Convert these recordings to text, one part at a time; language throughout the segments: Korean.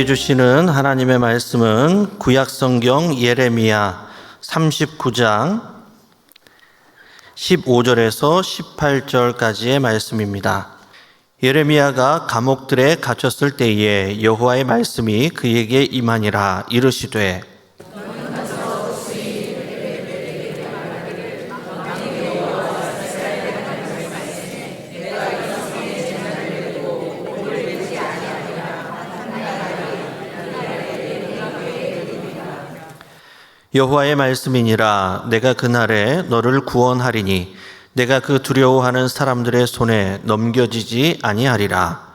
주시는 하나님의 말씀은 구약성경 예레미야 39장 15절에서 18절까지의 말씀입니다. 예레미야가 감옥들에 갇혔을 때에 여호와의 말씀이 그에게 임하니라. 이르시되 여호와의 말씀이니라. 내가 그날에 너를 구원하리니 내가 그 두려워하는 사람들의 손에 넘겨지지 아니하리라.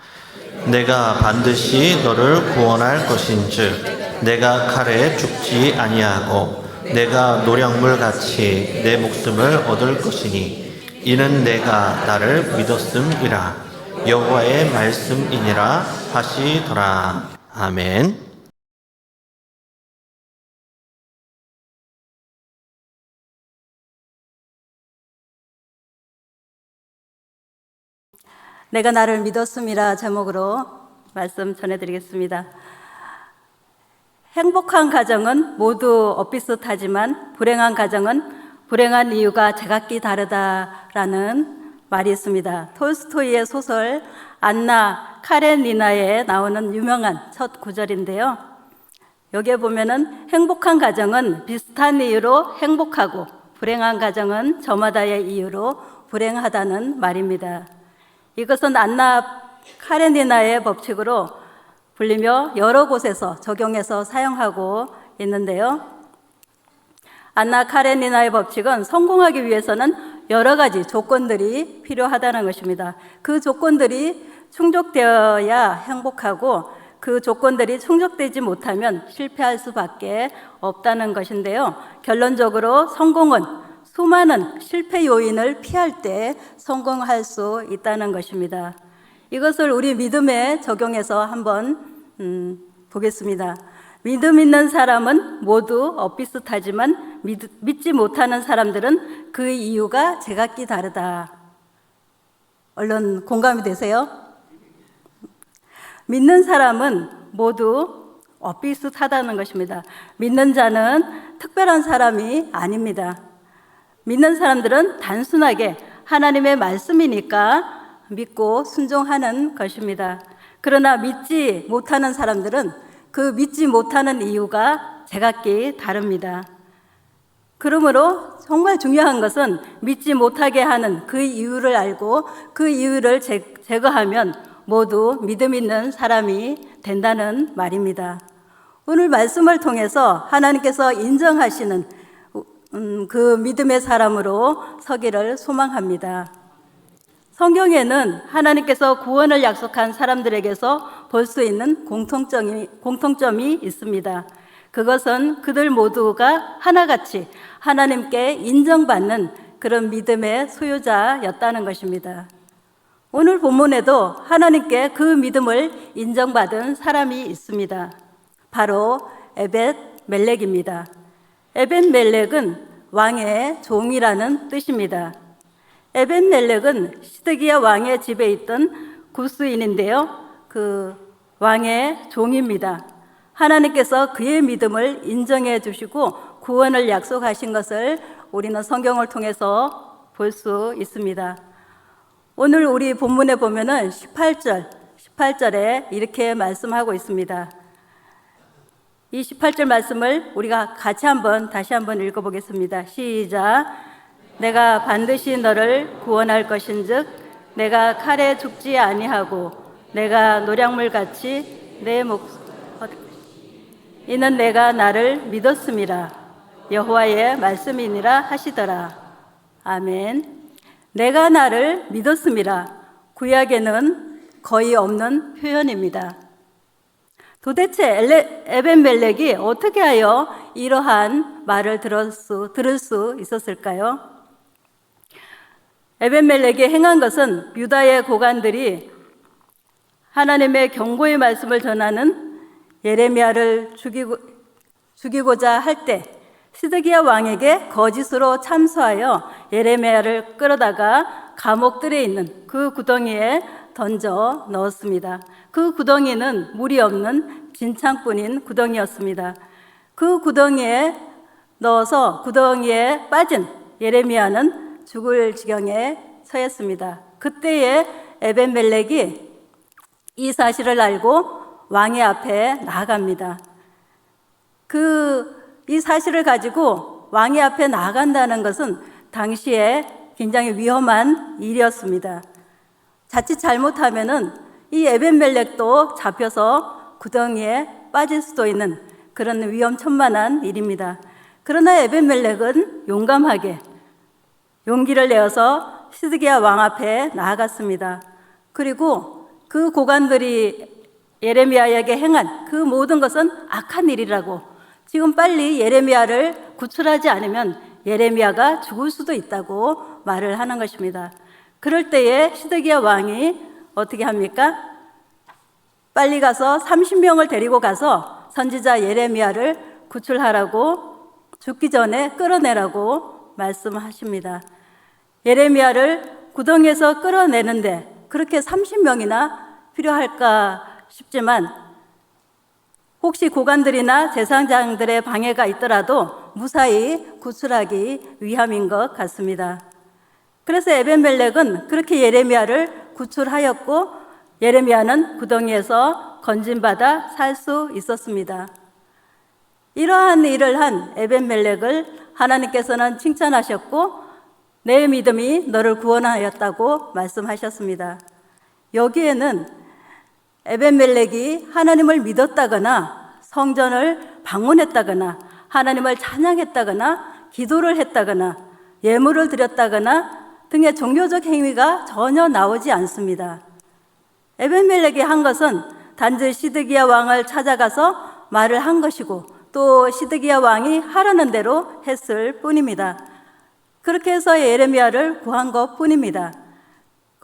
내가 반드시 너를 구원할 것인즉 내가 칼에 죽지 아니하고 내가 노량물 같이 내 목숨을 얻을 것이니 이는 내가 나를 믿었음이라. 여호와의 말씀이니라 하시더라. 아멘. 내가 나를 믿었음이라 제목으로 말씀 전해드리겠습니다. 행복한 가정은 모두 엇비슷하지만 불행한 가정은 불행한 이유가 제각기 다르다라는 말이 있습니다. 톨스토이의 소설 안나 카레니나에 나오는 유명한 첫 구절인데요. 여기에 보면은 행복한 가정은 비슷한 이유로 행복하고 불행한 가정은 저마다의 이유로 불행하다는 말입니다. 이것은 안나 카레니나의 법칙으로 불리며 여러 곳에서 적용해서 사용하고 있는데요. 안나 카레니나의 법칙은 성공하기 위해서는 여러 가지 조건들이 필요하다는 것입니다. 그 조건들이 충족되어야 행복하고 그 조건들이 충족되지 못하면 실패할 수밖에 없다는 것인데요. 결론적으로 성공은 수많은 실패 요인을 피할 때 성공할 수 있다는 것입니다. 이것을 우리 믿음에 적용해서 한번 보겠습니다. 믿음 있는 사람은 모두 엇비슷하지만 믿지 못하는 사람들은 그 이유가 제각기 다르다. 얼른 공감이 되세요? 믿는 사람은 모두 엇비슷하다는 것입니다. 믿는 자는 특별한 사람이 아닙니다. 믿는 사람들은 단순하게 하나님의 말씀이니까 믿고 순종하는 것입니다. 그러나 믿지 못하는 사람들은 그 믿지 못하는 이유가 제각기 다릅니다. 그러므로 정말 중요한 것은 믿지 못하게 하는 그 이유를 알고 그 이유를 제거하면 모두 믿음 있는 사람이 된다는 말입니다. 오늘 말씀을 통해서 하나님께서 인정하시는 그 믿음의 사람으로 서기를 소망합니다. 성경에는 하나님께서 구원을 약속한 사람들에게서 볼 수 있는 공통점이 있습니다. 그것은 그들 모두가 하나같이 하나님께 인정받는 그런 믿음의 소유자였다는 것입니다. 오늘 본문에도 하나님께 그 믿음을 인정받은 사람이 있습니다. 바로 에벳 멜렉입니다. 에벳 멜렉은 왕의 종이라는 뜻입니다. 에벳 멜렉은 시드기야 왕의 집에 있던 구스인인데요. 그 왕의 종입니다. 하나님께서 그의 믿음을 인정해 주시고 구원을 약속하신 것을 우리는 성경을 통해서 볼 수 있습니다. 오늘 우리 본문에 보면은 18절에 이렇게 말씀하고 있습니다. 이 18절 말씀을 우리가 같이 다시 한번 읽어보겠습니다. 시작. 내가 반드시 너를 구원할 것인즉 내가 칼에 죽지 아니하고 내가 노량물 같이 내 목숨 이는 내가 나를 믿었음이라. 여호와의 말씀이니라 하시더라. 아멘. 내가 나를 믿었음이라. 구약에는 거의 없는 표현입니다. 도대체 에벳 멜렉이 어떻게 하여 이러한 말을 들을 수 있었을까요? 에벳 멜렉이 행한 것은 유다의 고관들이 하나님의 경고의 말씀을 전하는 예레미야를 죽이고자 할 때 시드기야 왕에게 거짓으로 참소하여 예레미야를 끌어다가 감옥들에 있는 그 구덩이에 던져 넣었습니다. 그 구덩이는 물이 없는 진창뿐인 구덩이였습니다. 그 구덩이에 넣어서 구덩이에 빠진 예레미야는 죽을 지경에 처했습니다. 그때에 에벤멜렉이 이 사실을 알고 왕의 앞에 나아갑니다. 이 사실을 가지고 왕의 앞에 나아간다는 것은 당시에 굉장히 위험한 일이었습니다. 자칫 잘못하면은 이 에벤멜렉도 잡혀서 구덩이에 빠질 수도 있는 그런 위험천만한 일입니다. 그러나 에벤멜렉은 용감하게 용기를 내어서 시드기야 왕 앞에 나아갔습니다. 그리고 그 고관들이 예레미야에게 행한 그 모든 것은 악한 일이라고, 지금 빨리 예레미야를 구출하지 않으면 예레미야가 죽을 수도 있다고 말을 하는 것입니다. 그럴 때에 시드기야 왕이 어떻게 합니까? 빨리 가서 30명을 데리고 가서 선지자 예레미야를 구출하라고, 죽기 전에 끌어내라고 말씀하십니다. 예레미야를 구덩이에서 끌어내는데 그렇게 30명이나 필요할까 싶지만 혹시 고관들이나 제사장들의 방해가 있더라도 무사히 구출하기 위함인 것 같습니다. 그래서 에벤멜렉은 그렇게 예레미야를 구출하였고 예레미야는 구덩이에서 건진받아 살 수 있었습니다. 이러한 일을 한 에벤멜렉을 하나님께서는 칭찬하셨고 내 믿음이 너를 구원하였다고 말씀하셨습니다. 여기에는 에벤멜렉이 하나님을 믿었다거나 성전을 방문했다거나 하나님을 찬양했다거나 기도를 했다거나 예물을 드렸다거나 등의 종교적 행위가 전혀 나오지 않습니다. 에벤멜렉이 한 것은 단지 시드기야 왕을 찾아가서 말을 한 것이고 또 시드기야 왕이 하라는 대로 했을 뿐입니다. 그렇게 해서 예레미야를 구한 것 뿐입니다.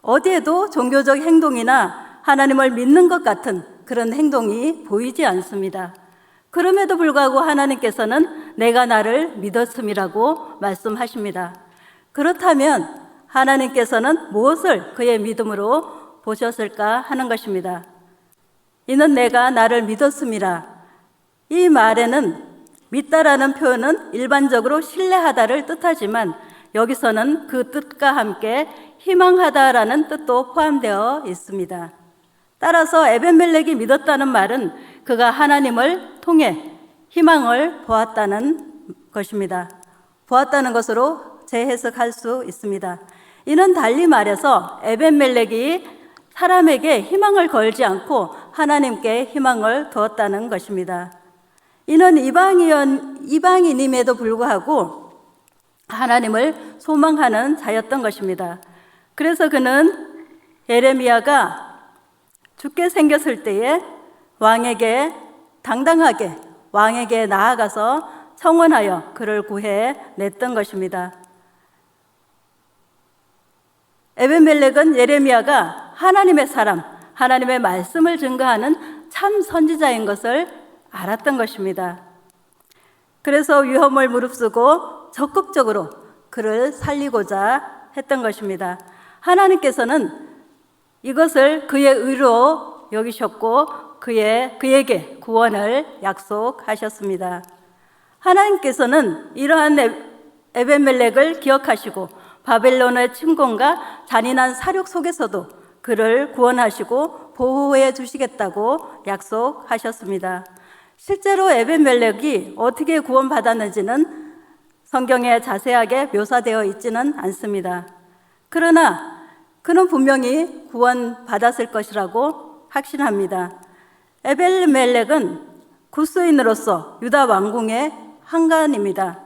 어디에도 종교적 행동이나 하나님을 믿는 것 같은 그런 행동이 보이지 않습니다. 그럼에도 불구하고 하나님께서는 내가 나를 믿었음이라고 말씀하십니다. 그렇다면 하나님께서는 무엇을 그의 믿음으로 보셨을까 하는 것입니다. 이는 내가 나를 믿었음이라. 이 말에는 믿다라는 표현은 일반적으로 신뢰하다를 뜻하지만 여기서는 그 뜻과 함께 희망하다라는 뜻도 포함되어 있습니다. 따라서 에벤멜렉이 믿었다는 말은 그가 하나님을 통해 희망을 보았다는 것입니다. 보았다는 것으로 재해석할 수 있습니다. 이는 달리 말해서 에벤멜렉이 사람에게 희망을 걸지 않고 하나님께 희망을 두었다는 것입니다. 이는 이방인임에도 불구하고 하나님을 소망하는 자였던 것입니다. 그래서 그는 예레미야가 죽게 생겼을 때에 왕에게 당당하게 왕에게 나아가서 청원하여 그를 구해 냈던 것입니다. 에벤멜렉은 예레미야가 하나님의 사람, 하나님의 말씀을 증거하는 참 선지자인 것을 알았던 것입니다. 그래서 위험을 무릅쓰고 적극적으로 그를 살리고자 했던 것입니다. 하나님께서는 이것을 그의 의로 여기셨고 그에게 구원을 약속하셨습니다. 하나님께서는 이러한 에벤멜렉을 기억하시고 바벨론의 침공과 잔인한 사륙 속에서도 그를 구원하시고 보호해 주시겠다고 약속하셨습니다. 실제로 에벤멜렉이 어떻게 구원받았는지는 성경에 자세하게 묘사되어 있지는 않습니다. 그러나 그는 분명히 구원받았을 것이라고 확신합니다. 에벤멜렉은 구스인으로서 유다 왕궁의 한간입니다.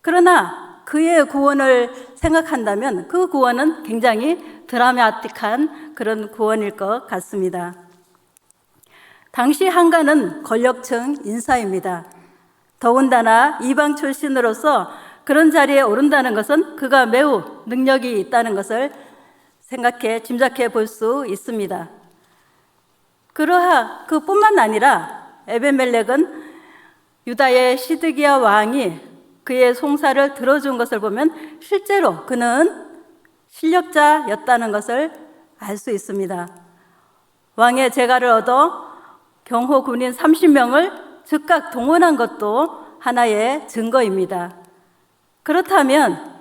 그러나 그의 구원을 생각한다면 그 구원은 굉장히 드라마틱한 그런 구원일 것 같습니다. 당시 한간은 권력층 인사입니다. 더군다나 이방 출신으로서 그런 자리에 오른다는 것은 그가 매우 능력이 있다는 것을 짐작해 볼 수 있습니다. 그뿐만 아니라 에벤멜렉은 유다의 시드기야 왕이 그의 송사를 들어준 것을 보면 실제로 그는 실력자였다는 것을 알 수 있습니다. 왕의 재가를 얻어 경호 군인 30명을 즉각 동원한 것도 하나의 증거입니다. 그렇다면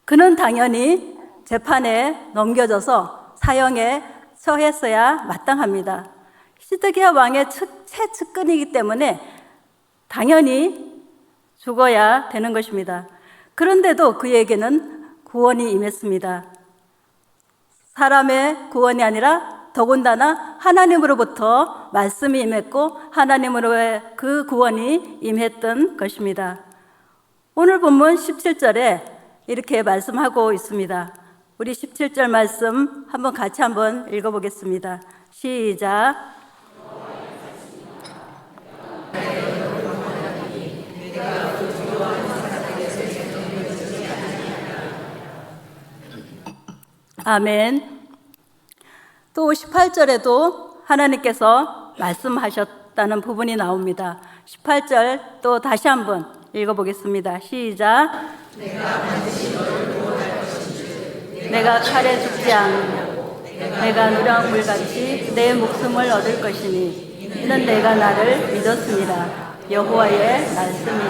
그는 당연히 재판에 넘겨져서 사형에 처했어야 마땅합니다. 시드기야 왕의 최측근이기 때문에 당연히 죽어야 되는 것입니다. 그런데도 그에게는 구원이 임했습니다. 사람의 구원이 아니라 더군다나 하나님으로부터 말씀이 임했고 하나님으로의 그 구원이 임했던 것입니다. 오늘 본문 17절에 이렇게 말씀하고 있습니다. 우리 17절 말씀 같이 한번 읽어보겠습니다. 시작. 아멘. 또 18절에도 하나님께서 말씀하셨다는 부분이 나옵니다. 18절 또 다시 한번 읽어보겠습니다. 시작. 내가 칼에 죽지 않느냐고 내가 누렁물같이 내 목숨을 얻을 것이니 이는 내가 나를 믿었습니다. 여호와의 말씀이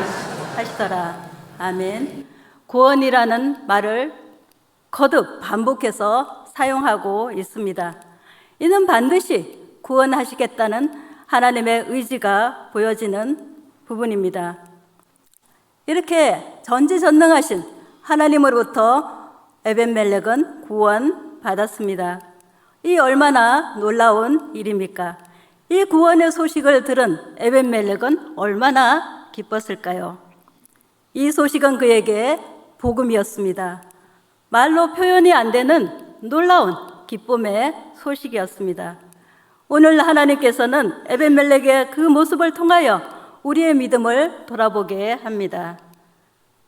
하시더라. 아멘. 구원이라는 말을 거듭 반복해서 사용하고 있습니다. 이는 반드시 구원하시겠다는 하나님의 의지가 보여지는 부분입니다. 이렇게 전지전능하신 하나님으로부터 에벤멜렉은 구원받았습니다. 이 얼마나 놀라운 일입니까? 이 구원의 소식을 들은 에벤멜렉은 얼마나 기뻤을까요? 이 소식은 그에게 복음이었습니다. 말로 표현이 안 되는 놀라운 기쁨의 소식이었습니다. 오늘 하나님께서는 에벤멜렉의 그 모습을 통하여 우리의 믿음을 돌아보게 합니다.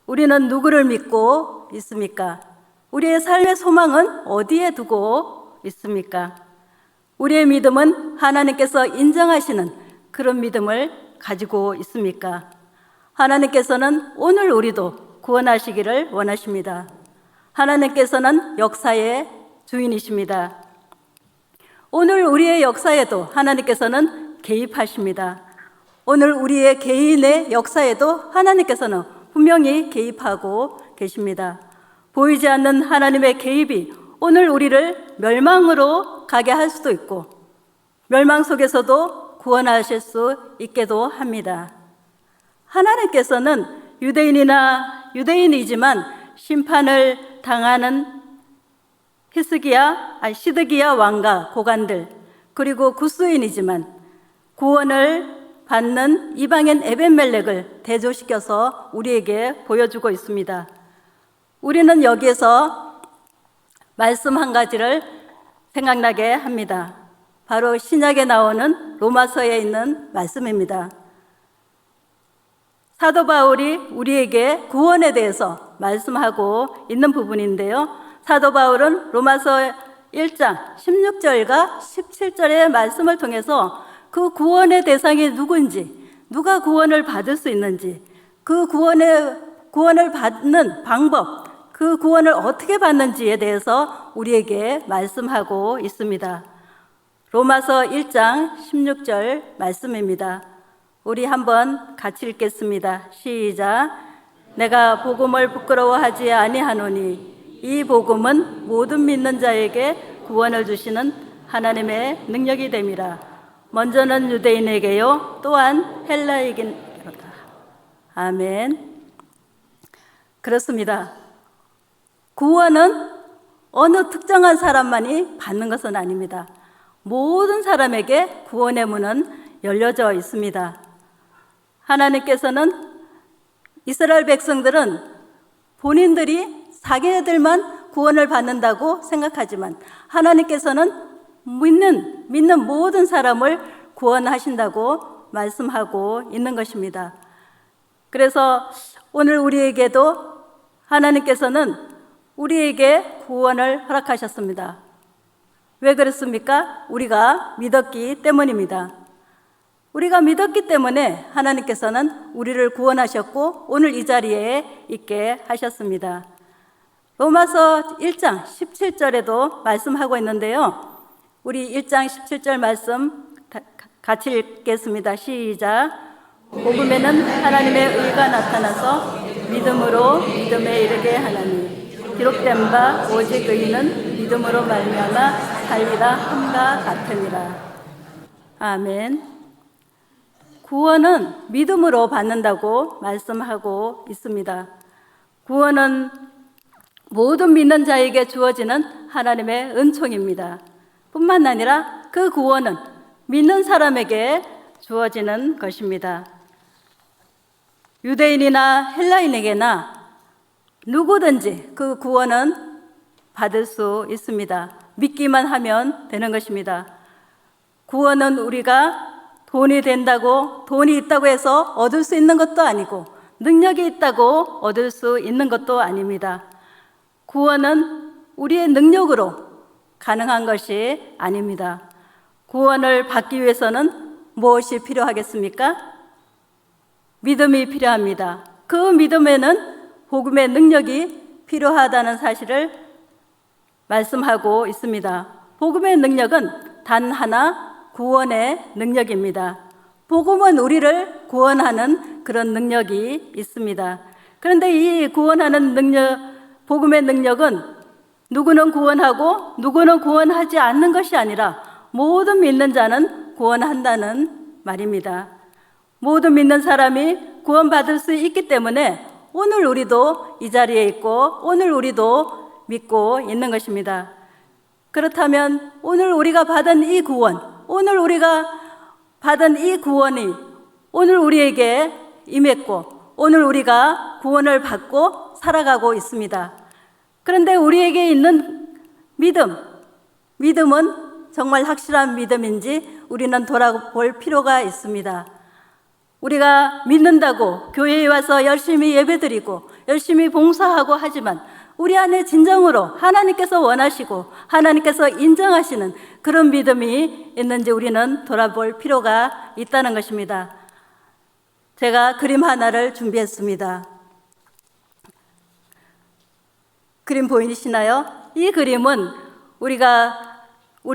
우리는 누구를 믿고 있습니까? 우리의 삶의 소망은 어디에 두고 있습니까? 우리의 믿음은 하나님께서 인정하시는 그런 믿음을 가지고 있습니까? 하나님께서는 오늘 우리도 구원하시기를 원하십니다. 하나님께서는 역사의 주인이십니다. 오늘 우리의 역사에도 하나님께서는 개입하십니다. 오늘 우리의 개인의 역사에도 하나님께서는 분명히 개입하고 계십니다. 보이지 않는 하나님의 개입이 오늘 우리를 멸망으로 가게 할 수도 있고 멸망 속에서도 구원하실 수 있게도 합니다. 하나님께서는 유대인이지만 심판을 당하는 시드기야 왕과 고관들 그리고 구스인이지만 구원을 받는 이방인 에벤멜렉을 대조시켜서 우리에게 보여주고 있습니다. 우리는 여기에서 말씀 한 가지를 생각나게 합니다. 바로 신약에 나오는 로마서에 있는 말씀입니다. 사도 바울이 우리에게 구원에 대해서 말씀하고 있는 부분인데요. 사도 바울은 로마서 1장 16절과 17절의 말씀을 통해서 그 구원의 대상이 누군지, 누가 구원을 받을 수 있는지, 그 구원을 받는 방법, 그 구원을 어떻게 받는지에 대해서 우리에게 말씀하고 있습니다. 로마서 1장 16절 말씀입니다. 우리 한번 같이 읽겠습니다. 시작. 내가 복음을 부끄러워하지 아니하노니 이 복음은 모든 믿는 자에게 구원을 주시는 하나님의 능력이 됨이라. 먼저는 유대인에게요 또한 헬라에게로다. 아멘. 그렇습니다. 구원은 어느 특정한 사람만이 받는 것은 아닙니다. 모든 사람에게 구원의 문은 열려져 있습니다. 하나님께서는 이스라엘 백성들은 본인들이 자기네들만 구원을 받는다고 생각하지만 하나님께서는 믿는 모든 사람을 구원하신다고 말씀하고 있는 것입니다. 그래서 오늘 우리에게도 하나님께서는 우리에게 구원을 허락하셨습니다. 왜 그렇습니까? 우리가 믿었기 때문입니다. 우리가 믿었기 때문에 하나님께서는 우리를 구원하셨고 오늘 이 자리에 있게 하셨습니다. 로마서 1장 17절에도 말씀하고 있는데요. 우리 1장 17절 말씀 같이 읽겠습니다. 시작. 복음에는 하나님의 의가 나타나서 믿음으로 믿음에 이르게 하나니 기록된 바 오직 의인은 믿음으로 말미암아 살리라 함과 같으니라. 아멘. 구원은 믿음으로 받는다고 말씀하고 있습니다. 구원은 모든 믿는 자에게 주어지는 하나님의 은총입니다. 뿐만 아니라 그 구원은 믿는 사람에게 주어지는 것입니다. 유대인이나 헬라인에게나 누구든지 그 구원은 받을 수 있습니다. 믿기만 하면 되는 것입니다. 구원은 우리가 돈이 있다고 해서 얻을 수 있는 것도 아니고 능력이 있다고 얻을 수 있는 것도 아닙니다. 구원은 우리의 능력으로 가능한 것이 아닙니다. 구원을 받기 위해서는 무엇이 필요하겠습니까? 믿음이 필요합니다. 그 믿음에는 복음의 능력이 필요하다는 사실을 말씀하고 있습니다. 복음의 능력은 단 하나 구원의 능력입니다. 복음은 우리를 구원하는 그런 능력이 있습니다. 그런데 이 구원하는 능력, 복음의 능력은 누구는 구원하고 누구는 구원하지 않는 것이 아니라 모든 믿는 자는 구원한다는 말입니다. 모든 믿는 사람이 구원받을 수 있기 때문에 오늘 우리도 이 자리에 있고 오늘 우리도 믿고 있는 것입니다. 그렇다면 오늘 우리가 받은 이 구원, 오늘 우리가 받은 이 구원이 오늘 우리에게 임했고 오늘 우리가 구원을 받고 살아가고 있습니다. 그런데 우리에게 있는 믿음은 정말 확실한 믿음인지 우리는 돌아볼 필요가 있습니다. 우리가 믿는다고 교회에 와서 열심히 예배드리고 열심히 봉사하고 하지만 우리 안에 진정으로 하나님께서 원하시고 하나님께서 인정하시는 그런 믿음이 있는지 우리는 돌아볼 필요가 있다는 것입니다. 제가 그림 하나를 준비했습니다. 그림 보이시나요? 이 그림은 우리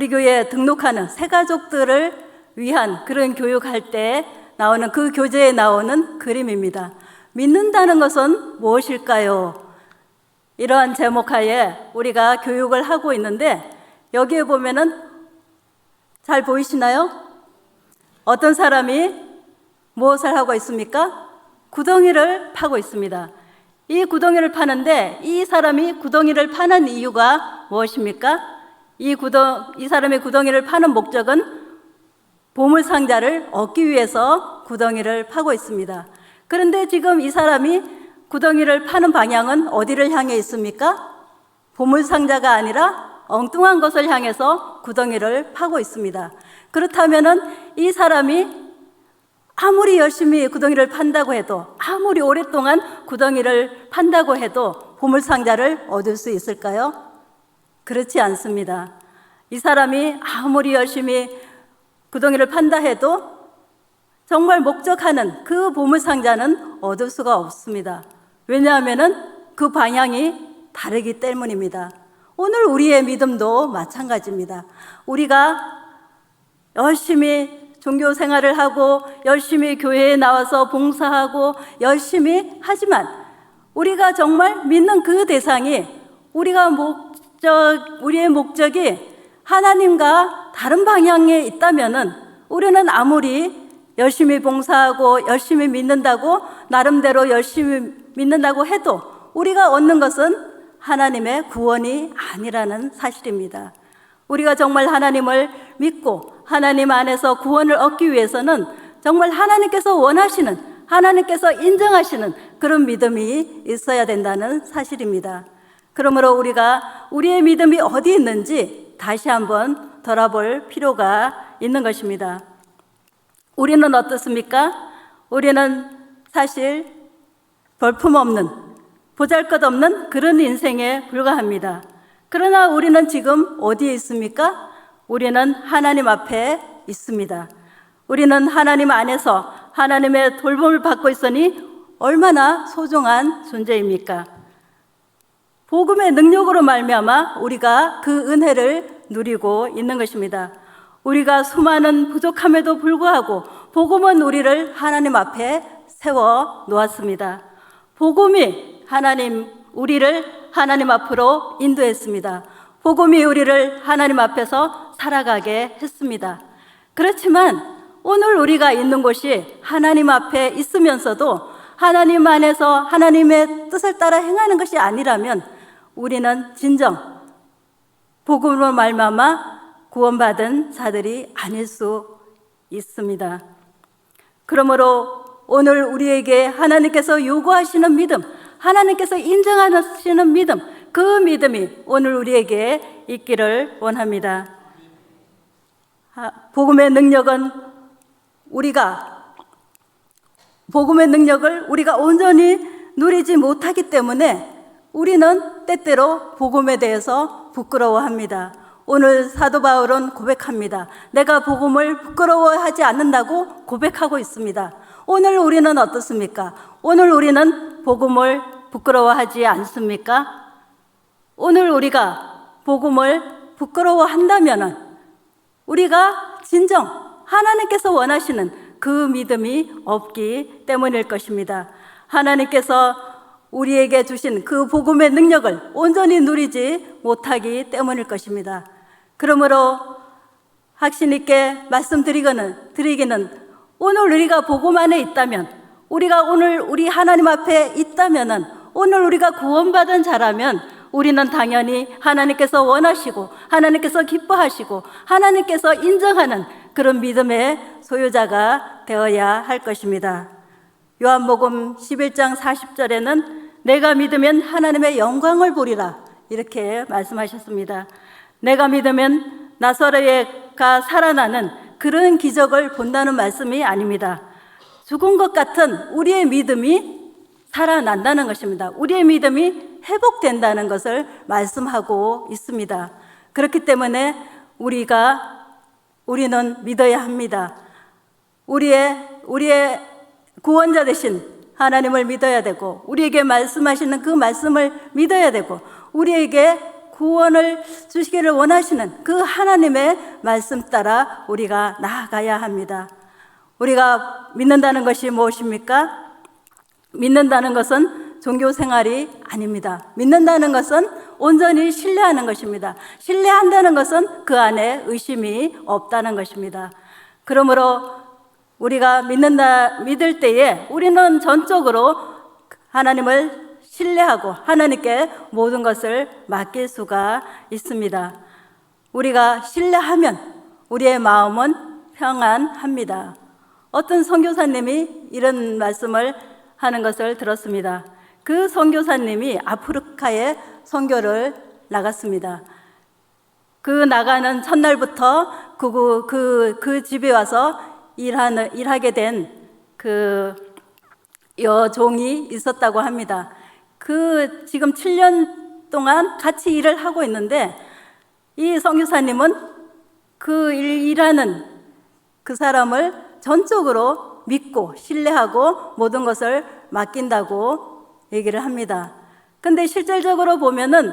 교회에 등록하는 새가족들을 위한 그런 교육할 때 나오는 그 교재에 나오는 그림입니다. 믿는다는 것은 무엇일까요? 이러한 제목하에 우리가 교육을 하고 있는데 여기에 보면은 잘 보이시나요? 어떤 사람이 무엇을 하고 있습니까? 구덩이를 파고 있습니다. 이 구덩이를 파는데 이 사람이 구덩이를 파는 이유가 무엇입니까? 이 사람이 구덩이를 파는 목적은 보물상자를 얻기 위해서 구덩이를 파고 있습니다. 그런데 지금 이 사람이 구덩이를 파는 방향은 어디를 향해 있습니까? 보물상자가 아니라 엉뚱한 것을 향해서 구덩이를 파고 있습니다. 그렇다면은 이 사람이 아무리 열심히 구덩이를 판다고 해도 아무리 오랫동안 구덩이를 판다고 해도 보물상자를 얻을 수 있을까요? 그렇지 않습니다. 이 사람이 아무리 열심히 구덩이를 판다 해도 정말 목적하는 그 보물상자는 얻을 수가 없습니다. 왜냐하면 그 방향이 다르기 때문입니다. 오늘 우리의 믿음도 마찬가지입니다. 우리가 열심히 종교 생활을 하고 열심히 교회에 나와서 봉사하고 열심히 하지만 우리가 정말 믿는 그 대상이 우리의 목적이 하나님과 다른 방향에 있다면은 우리는 아무리 열심히 봉사하고 열심히 믿는다고 나름대로 열심히 믿는다고 해도 우리가 얻는 것은 하나님의 구원이 아니라는 사실입니다. 우리가 정말 하나님을 믿고 하나님 안에서 구원을 얻기 위해서는 정말 하나님께서 원하시는, 하나님께서 인정하시는 그런 믿음이 있어야 된다는 사실입니다. 그러므로 우리가 우리의 믿음이 어디 있는지 다시 한번 돌아볼 필요가 있는 것입니다. 우리는 어떻습니까? 우리는 사실 볼품없는, 보잘것없는 그런 인생에 불과합니다. 그러나 우리는 지금 어디에 있습니까? 우리는 하나님 앞에 있습니다. 우리는 하나님 안에서 하나님의 돌봄을 받고 있으니 얼마나 소중한 존재입니까? 복음의 능력으로 말미암아 우리가 그 은혜를 누리고 있는 것입니다. 우리가 수많은 부족함에도 불구하고 복음은 우리를 하나님 앞에 세워 놓았습니다. 복음이 우리를 하나님 앞으로 인도했습니다. 복음이 우리를 하나님 앞에서 살아가게 했습니다. 그렇지만 오늘 우리가 있는 곳이 하나님 앞에 있으면서도 하나님 안에서 하나님의 뜻을 따라 행하는 것이 아니라면 우리는 진정 복음으로 말미암아 구원받은 자들이 아닐 수 있습니다. 그러므로 오늘 우리에게 하나님께서 요구하시는 믿음, 하나님께서 인정하시는 믿음, 그 믿음이 오늘 우리에게 있기를 원합니다. 복음의 능력을 우리가 온전히 누리지 못하기 때문에 우리는 때때로 복음에 대해서 부끄러워합니다. 오늘 사도 바울은 고백합니다. 내가 복음을 부끄러워하지 않는다고 고백하고 있습니다. 오늘 우리는 어떻습니까? 오늘 우리는 복음을 부끄러워하지 않습니까? 오늘 우리가 복음을 부끄러워한다면 우리가 진정 하나님께서 원하시는 그 믿음이 없기 때문일 것입니다. 하나님께서 우리에게 주신 그 복음의 능력을 온전히 누리지 못하기 때문일 것입니다. 그러므로 확신 있게 말씀드리기는 오늘 우리가 복음 안에 있다면, 우리가 오늘 우리 하나님 앞에 있다면은, 오늘 우리가 구원받은 자라면 우리는 당연히 하나님께서 원하시고 하나님께서 기뻐하시고 하나님께서 인정하는 그런 믿음의 소유자가 되어야 할 것입니다. 요한복음 11장 40절에는 내가 믿으면 하나님의 영광을 보리라 이렇게 말씀하셨습니다. 내가 믿으면 나사로가 살아나는 그런 기적을 본다는 말씀이 아닙니다. 죽은 것 같은 우리의 믿음이 살아난다는 것입니다. 우리의 믿음이 회복된다는 것을 말씀하고 있습니다. 그렇기 때문에 우리는 믿어야 합니다. 우리의 구원자 되신 하나님을 믿어야 되고, 우리에게 말씀하시는 그 말씀을 믿어야 되고, 우리에게 구원을 주시기를 원하시는 그 하나님의 말씀 따라 우리가 나아가야 합니다. 우리가 믿는다는 것이 무엇입니까? 믿는다는 것은 종교 생활이 아닙니다. 믿는다는 것은 온전히 신뢰하는 것입니다. 신뢰한다는 것은 그 안에 의심이 없다는 것입니다. 그러므로 우리가 믿을 때에 우리는 전적으로 하나님을 신뢰하고 하나님께 모든 것을 맡길 수가 있습니다. 우리가 신뢰하면 우리의 마음은 평안합니다. 어떤 선교사님이 이런 말씀을 하는 것을 들었습니다. 그 선교사님이 아프리카에 선교를 나갔습니다. 그 나가는 첫날부터 그 집에 와서 일하게 된 그 여종이 있었다고 합니다. 지금 7년 동안 같이 일을 하고 있는데 이 선교사님은 일하는 그 사람을 전적으로 믿고 신뢰하고 모든 것을 맡긴다고 얘기를 합니다. 근데 실질적으로 보면은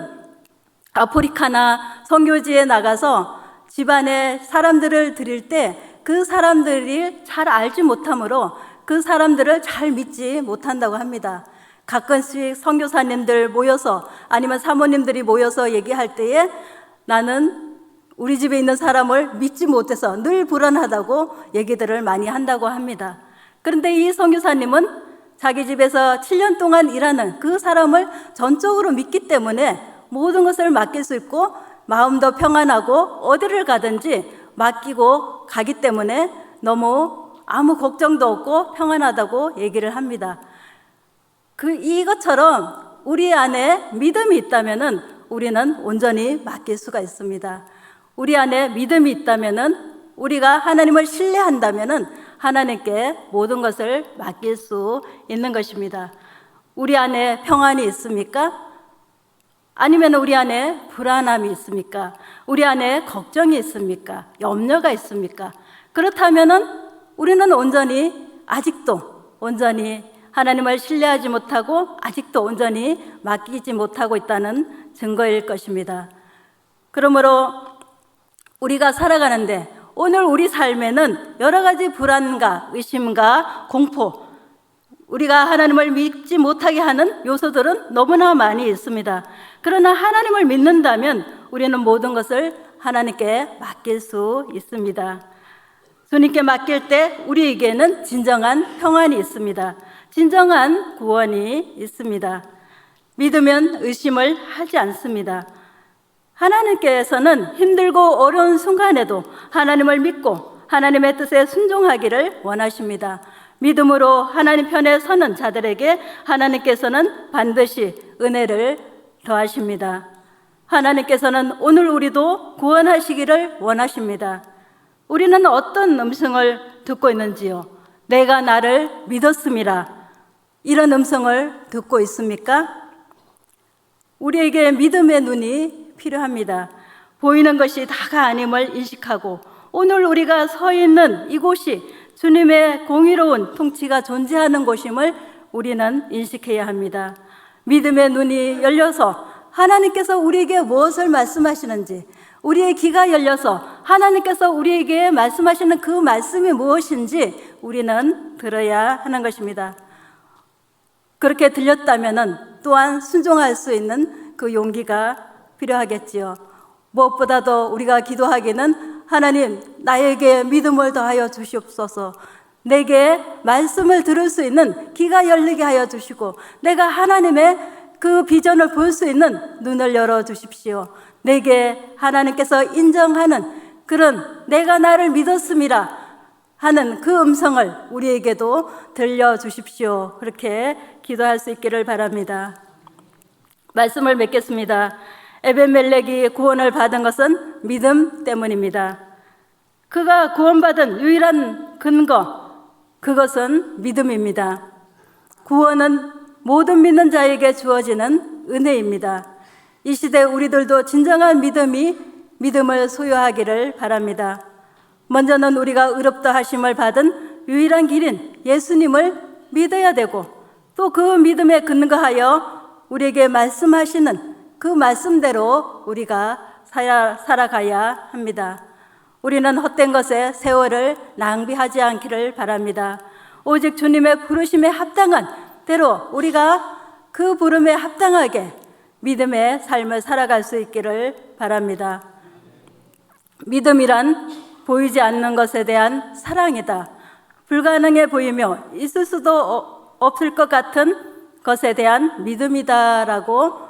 아프리카나 선교지에 나가서 집안에 사람들을 드릴 때 그 사람들이 잘 알지 못하므로 그 사람들을 잘 믿지 못한다고 합니다. 가끔씩 선교사님들 모여서 아니면 사모님들이 모여서 얘기할 때에 나는 우리 집에 있는 사람을 믿지 못해서 늘 불안하다고 얘기들을 많이 한다고 합니다. 그런데 이 선교사님은 자기 집에서 7년 동안 일하는 그 사람을 전적으로 믿기 때문에 모든 것을 맡길 수 있고 마음도 평안하고 어디를 가든지 맡기고 가기 때문에 너무 아무 걱정도 없고 평안하다고 얘기를 합니다. 이것처럼 우리 안에 믿음이 있다면은 우리는 온전히 맡길 수가 있습니다. 우리 안에 믿음이 있다면은 우리가 하나님을 신뢰한다면은 하나님께 모든 것을 맡길 수 있는 것입니다. 우리 안에 평안이 있습니까? 아니면 우리 안에 불안함이 있습니까? 우리 안에 걱정이 있습니까? 염려가 있습니까? 그렇다면은 우리는 아직도 온전히 하나님을 신뢰하지 못하고 아직도 온전히 맡기지 못하고 있다는 증거일 것입니다. 그러므로 우리가 살아가는데 오늘 우리 삶에는 여러 가지 불안과 의심과 공포, 우리가 하나님을 믿지 못하게 하는 요소들은 너무나 많이 있습니다. 그러나 하나님을 믿는다면 우리는 모든 것을 하나님께 맡길 수 있습니다. 주님께 맡길 때 우리에게는 진정한 평안이 있습니다. 진정한 구원이 있습니다. 믿으면 의심을 하지 않습니다. 하나님께서는 힘들고 어려운 순간에도 하나님을 믿고 하나님의 뜻에 순종하기를 원하십니다. 믿음으로 하나님 편에 서는 자들에게 하나님께서는 반드시 은혜를 더하십니다. 하나님께서는 오늘 우리도 구원하시기를 원하십니다. 우리는 어떤 음성을 듣고 있는지요? 내가 나를 믿었음이라. 이런 음성을 듣고 있습니까? 우리에게 믿음의 눈이 필요합니다. 보이는 것이 다가 아님을 인식하고 오늘 우리가 서 있는 이곳이 주님의 공의로운 통치가 존재하는 곳임을 우리는 인식해야 합니다. 믿음의 눈이 열려서 하나님께서 우리에게 무엇을 말씀하시는지, 우리의 귀가 열려서 하나님께서 우리에게 말씀하시는 그 말씀이 무엇인지 우리는 들어야 하는 것입니다. 그렇게 들렸다면 또한 순종할 수 있는 그 용기가 필요하겠지요. 무엇보다도 우리가 기도하기는 하나님, 나에게 믿음을 더하여 주시옵소서. 내게 말씀을 들을 수 있는 귀가 열리게 하여 주시고 내가 하나님의 그 비전을 볼 수 있는 눈을 열어 주십시오. 내게 하나님께서 인정하는 그런 내가 나를 믿었음이라 하는 그 음성을 우리에게도 들려주십시오. 그렇게 기도할 수 있기를 바랍니다. 말씀을 맺겠습니다. 에벤멜렉이 구원을 받은 것은 믿음 때문입니다. 그가 구원받은 유일한 근거, 그것은 믿음입니다. 구원은 모든 믿는 자에게 주어지는 은혜입니다. 이 시대 우리들도 진정한 믿음을 소유하기를 바랍니다. 먼저는 우리가 의롭다 하심을 받은 유일한 길인 예수님을 믿어야 되고 또 그 믿음에 근거하여 우리에게 말씀하시는 그 말씀대로 우리가 살아가야 합니다. 우리는 헛된 것에 세월을 낭비하지 않기를 바랍니다. 오직 주님의 부르심에 합당한 대로 우리가 그 부름에 합당하게 믿음의 삶을 살아갈 수 있기를 바랍니다. 믿음이란 보이지 않는 것에 대한 사랑이다. 불가능해 보이며 있을 수도 없을 것 같은 것에 대한 믿음이다라고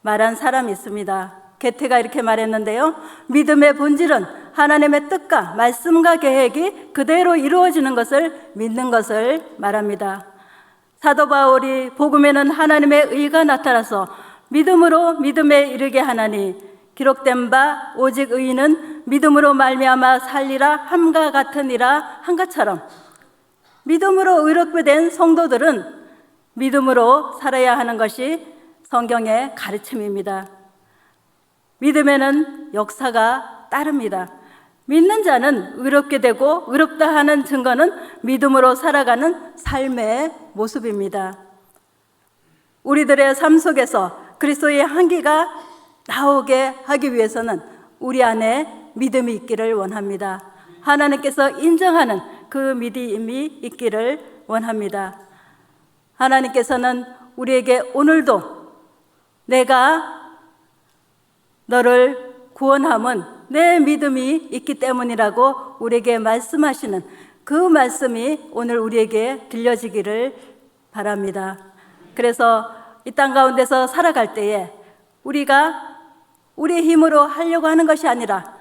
말한 사람이 있습니다. 게테가 이렇게 말했는데요. 믿음의 본질은 하나님의 뜻과 말씀과 계획이 그대로 이루어지는 것을 믿는 것을 말합니다. 사도 바울이 복음에는 하나님의 의가 나타나서 믿음으로 믿음에 이르게 하나니 기록된 바 오직 의인은 믿음으로 말미암아 살리라 함과 같으니라 한 것처럼 믿음으로 의롭게 된 성도들은 믿음으로 살아야 하는 것이 성경의 가르침입니다. 믿음에는 역사가 따릅니다. 믿는 자는 의롭게 되고 의롭다 하는 증거는 믿음으로 살아가는 삶의 모습입니다. 우리들의 삶 속에서 그리스도의 향기가 나오게 하기 위해서는 우리 안에 믿음이 있기를 원합니다. 하나님께서 인정하는 그 믿음이 있기를 원합니다. 하나님께서는 우리에게 오늘도 내가 너를 구원함은 내 믿음이 있기 때문이라고 우리에게 말씀하시는 그 말씀이 오늘 우리에게 들려지기를 바랍니다. 그래서 이 땅 가운데서 살아갈 때에 우리가 우리의 힘으로 하려고 하는 것이 아니라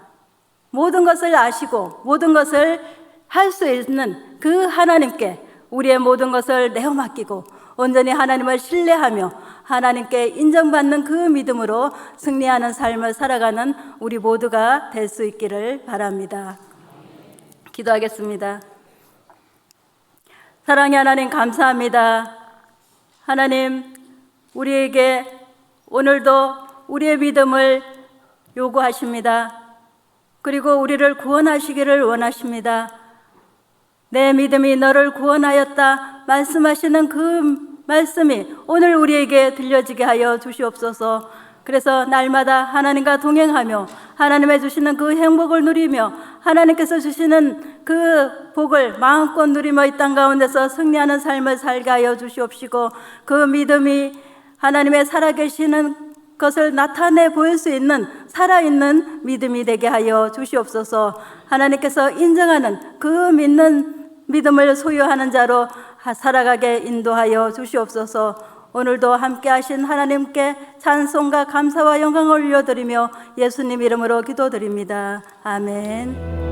모든 것을 아시고 모든 것을 할 수 있는 그 하나님께 우리의 모든 것을 내어 맡기고 온전히 하나님을 신뢰하며 하나님께 인정받는 그 믿음으로 승리하는 삶을 살아가는 우리 모두가 될 수 있기를 바랍니다. 기도하겠습니다. 사랑의 하나님, 감사합니다. 하나님, 우리에게 오늘도 우리의 믿음을 요구하십니다. 그리고 우리를 구원하시기를 원하십니다. 내 믿음이 너를 구원하였다 말씀하시는 그 말씀이 오늘 우리에게 들려지게 하여 주시옵소서. 그래서 날마다 하나님과 동행하며 하나님의 주시는 그 행복을 누리며 하나님께서 주시는 그 복을 마음껏 누리며 이 땅 가운데서 승리하는 삶을 살게 하여 주시옵시고, 그 믿음이 하나님의 살아계시는 것을 나타내 보일 수 있는 살아있는 믿음이 되게 하여 주시옵소서. 하나님께서 인정하는 그 믿는 믿음을 소유하는 자로 살아가게 인도하여 주시옵소서. 오늘도 함께 하신 하나님께 찬송과 감사와 영광을 올려드리며 예수님 이름으로 기도드립니다. 아멘.